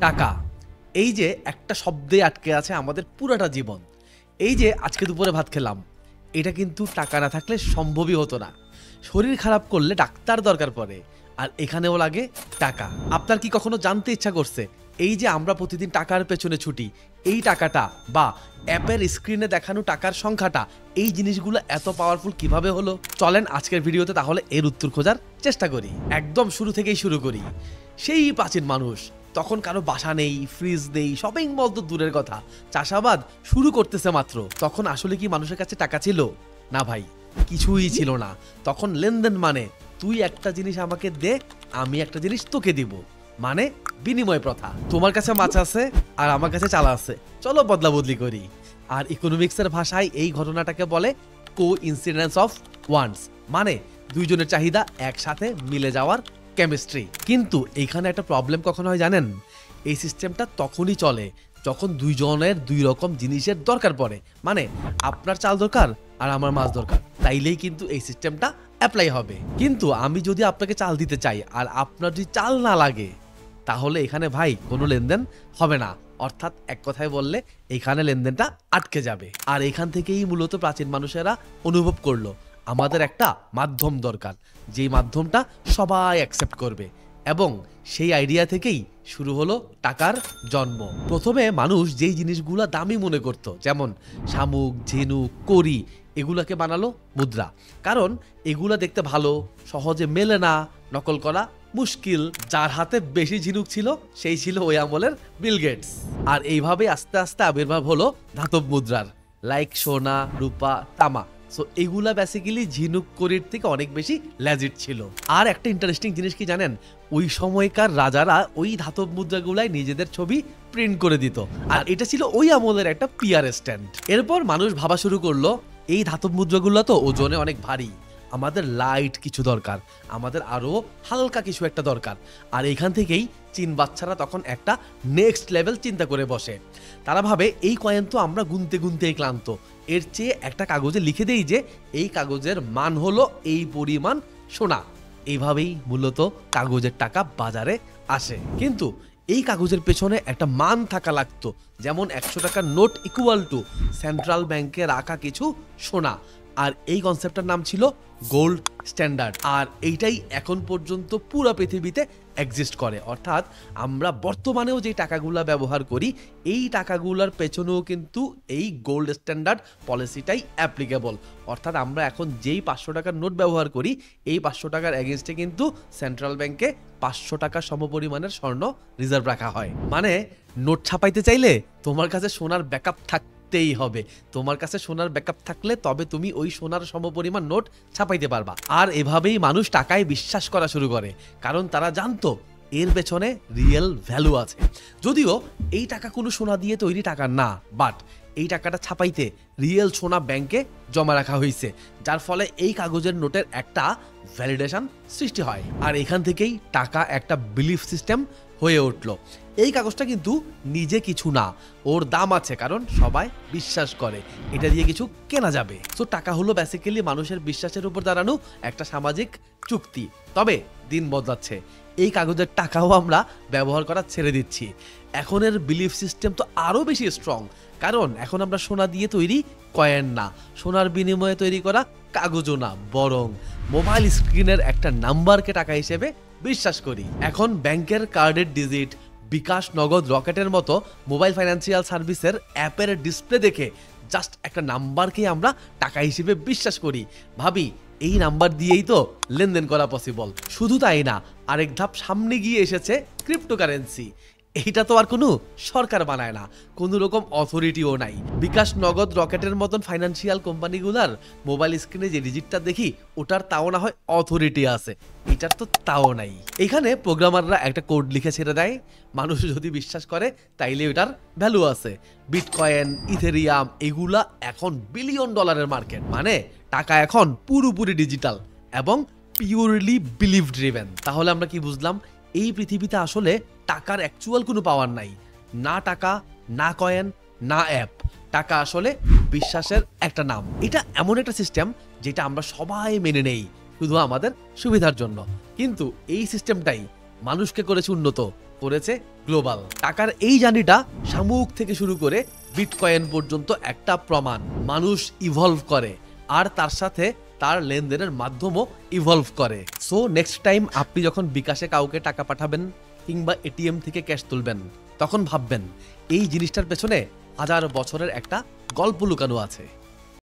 টাকা, এই যে একটা শব্দে আটকে আছে আমাদের পুরাটা জীবন। এই যে আজকে দুপুরে ভাত খেলাম, এটা কিন্তু টাকা না থাকলে সম্ভবই হতো না। শরীর খারাপ করলে ডাক্তার দরকার পড়ে, আর এখানেও লাগে টাকা। আপনার কি কখনো জানতে ইচ্ছা করছে এই যে আমরা প্রতিদিন টাকার পেছনে ছুটি, এই টাকাটা বা অ্যাপের স্ক্রিনে দেখানো টাকার সংখ্যাটা, এই জিনিসগুলো এত পাওয়ারফুল কিভাবে হলো? চলেন আজকের ভিডিওতে তাহলে এর উত্তর খোঁজার চেষ্টা করি। একদম শুরু থেকেই শুরু করি। সেই প্রাচীন মানুষ, তখন কারো বাসা নেই, ফ্রিজ নেই, শপিং মল তো দূরের কথা, চাষাবাদ শুরু করতেছে মাত্র। তখন আসলে কি মানুষের কাছে টাকা ছিল? না ভাই, কিছুই ছিল না। তখন লেনদেন মানে তুই একটা জিনিস আমাকে দে, আমি একটা জিনিস তোকে দিব, মানে বিনিময় প্রথা। তোমার কাছে মাছ আছে আর আমার কাছে চাল আছে, চলো বদলা বদলি করি। আর ইকোনমিক্সের ভাষায় এই ঘটনাটাকে বলে কো ইনসিডেন্স অফ ওয়ান্টস, মানে দুইজনের চাহিদা একসাথে মিলে যাওয়ার কেমিস্ট্রি। কিন্তু এইখানে একটা প্রবলেম কখন হয় জানেন? এই সিস্টেমটা তখনই চলে যখন দুইজনের দুই রকম জিনিসের দরকার পড়ে। মানে আপনার চাল দরকার আর আমার মাছ দরকার, তাইলেই কিন্তু এই সিস্টেমটা অ্যাপ্লাই হবে। কিন্তু আমি যদি আপনাকে চাল দিতে চাই আর আপনার যদি চাল না লাগে, তাহলে এখানে ভাই কোনো লেনদেন হবে না। অর্থাৎ এক কথায় বললে এখানে লেনদেনটা আটকে যাবে। আর এখান থেকেই মূলত প্রাচীন মানুষেরা অনুভব করলো আমাদের একটা মাধ্যম দরকার, যেই মাধ্যমটা সবাই অ্যাকসেপ্ট করবে। এবং সেই আইডিয়া থেকেই শুরু হলো টাকার জন্ম। প্রথমে মানুষ যেই জিনিসগুলো দামি মনে করত, যেমন শামুক, ঝিনুক, কড়ি, এগুলাকে বানালো মুদ্রা। কারণ এগুলা দেখতে ভালো, সহজে মেলে না, নকল করা মুশকিল। যার হাতে বেশি ঝিনুক ছিল সেই ছিল ওই আমলের বিল গেটস। আর এইভাবে আস্তে আস্তে আবির্ভাব হলো ধাতব মুদ্রার, লাইক সোনা, রূপা, তামা। সো এগুলা বেসিক্যালি ঝিনুক কড়ির থেকে অনেক বেশি লেজিট ছিল। আর একটা ইন্টারেস্টিং জিনিস কি জানেন? ওই সময়কার রাজারা ওই ধাতব মুদ্রাগুলাই নিজেদের ছবি প্রিন্ট করে দিত, আর এটা ছিল ওই আমলের একটা পিআর স্ট্যান্ড। এরপর মানুষ ভাবা শুরু করলো এই ধাতব মুদ্রাগুলো তো ওজনে অনেক ভারী, আমাদের লাইট কিছু দরকার, আমাদের আরো হালকা কিছু একটা দরকার। আর এখান থেকেই চীন বাচ্চারা তখন একটা নেক্সট লেভেল চিন্তা করে বসে। তারা ভাবে এই কয়েন তো আমরা গুনতে গুনতেই ক্লান্ত, এর চেয়ে একটা কাগজে লিখে দেই যে এই কাগজের মান হলো এই পরিমাণ সোনা। এইভাবেই মূলত কাগজের টাকা বাজারে আসে। কিন্তু এই কাগজের পেছনে একটা মান থাকা লাগতো, যেমন 100 টাকার নোট ইকুয়াল টু সেন্ট্রাল ব্যাংকে রাখা কিছু সোনা। আর এই কনসেপ্টটার নাম ছিল গোল্ড স্ট্যান্ডার্ড। আর এইটাই এখন পর্যন্ত পুরো পৃথিবীতে এক্সিস্ট করে। অর্থাৎ আমরা বর্তমানেও যে টাকাগুলা ব্যবহার করি, এই টাকাগুলার পেছনেও কিন্তু এই গোল্ড স্ট্যান্ডার্ড পলিসিটাই অ্যাপ্লিকেবল। অর্থাৎ আমরা এখন যেই 500 টাকার নোট ব্যবহার করি, এই 500 টাকার এগেনস্টে কিন্তু সেন্ট্রাল ব্যাংকে 500 টাকা সমপরিমাণের স্বর্ণ রিজার্ভ রাখা হয়। মানে নোট ছাপাইতে চাইলে তোমার কাছে সোনার ব্যাকআপ থাকতেই হবে। তোমার কাছে সোনার ব্যাকআপ থাকলে তবে তুমি ওই সোনার সমপরিমাণ নোট ছাপাইতে পারবা। আর এভাবেই মানুষ টাকায় বিশ্বাস করা শুরু করে, কারণ তারা জানতো এর পেছনে রিয়েল ভ্যালু আছে। যদিও এই টাকা কোনো সোনা দিয়ে তৈরি টাকা না, বাট এই টাকাটা ছাপাইতে রিয়েল সোনা ব্যাংকে জমা রাখা হয়েছে, যার ফলে এই কাগজের নোটের একটা ভ্যালিডেশন সৃষ্টি হয়। আর এখান থেকেই টাকা একটা বিলিফ সিস্টেম হয়ে উঠল। এই কাগজটা কিন্তু নিজে কিছু না, ওর দাম আছে কারণ সবাই বিশ্বাস করে এটা দিয়ে কিছু কেনা যাবে। তো টাকা হলো বেসিক্যালি মানুষের বিশ্বাসের উপর দাঁড়ানো একটা সামাজিক চুক্তি। তবে দিন বদলাচ্ছে, এই কাগজের টাকাও আমরা ব্যবহার করা ছেড়ে দিচ্ছি। এখনের বিলিফ সিস্টেম তো আরো বেশি স্ট্রং, কারণ এখন আমরা সোনা দিয়ে তৈরি কয়েন না, সোনার বিনিময়ে তৈরি করা কাগজও না, বরং মোবাইল স্ক্রিনের একটা নাম্বারকে টাকা হিসেবে বিশ্বাস করি। এখন ব্যাংকের কার্ডের ডিজিট, বিকাশ, নগদ, রকেটের মতো মোবাইল ফাইন্যান্সিয়াল সার্ভিসের অ্যাপের ডিসপ্লে দেখে জাস্ট একটা নাম্বারকে আমরা টাকা হিসেবে বিশ্বাস করি, ভাবি এই নাম্বার দিয়েই তো লেনদেন করা পসিবল। শুধু তাই না, আরেক ধাপ সামনে গিয়ে এসেছে ক্রিপ্টোকারেন্সি। এইটা তো আর কোনো সরকার বানায় না, কোনো রকম অথরিটিও নাই। বিকাশ, নগদ, রকেটের মতন ফাইন্যান্সিয়াল কোম্পানিগুলার মোবাইল স্ক্রিনে যে ডিজিটটা দেখি, ওটার তাও না হয় অথরিটি আছে, এটার তো তাও নাই। এখানে প্রোগ্রামাররা একটা কোড লিখে ছেড়ে দেয়, মানুষ যদি বিশ্বাস করে তাইলে ওটার ভ্যালু আছে। বিটকয়েন, ইথেরিয়াম, এগুলা এখন বিলিয়ন ডলারের মার্কেট। মানে টাকা এখন পুরোপুরি ডিজিটাল এবং পিওরলি বিলিভ ড্রিভেন। তাহলে আমরা কি বুঝলাম? এই পৃথিবীতে আসলে টাকার অ্যাকচুয়াল কোনো পাওয়ার নাই, না টাকা, না কয়েন, না অ্যাপ। টাকা আসলে বিশ্বাসের একটা নাম। এটা এমন একটা সিস্টেম যেটা আমরা সবাই মেনে নেই শুধু আমাদের সুবিধার জন্য। কিন্তু এই সিস্টেমটাই মানুষকে করেছে উন্নত, করেছে গ্লোবাল। টাকার এই জার্নিটা শামুক থেকে শুরু করে বিটকয়েন পর্যন্ত একটা প্রমাণ। মানুষ ইভলভ করে আর তার সাথে তার লেনদেনের মাধ্যমও ইভলভ করে। সো নেক্সট টাইম আপনি যখন বিকাশে কাউকে টাকা পাঠাবেন কিংবা এটিএম থেকে ক্যাশ তুলবেন, তখন ভাববেন এই জিনিসটার পেছনে হাজার বছরের একটা গল্প লুকানো আছে।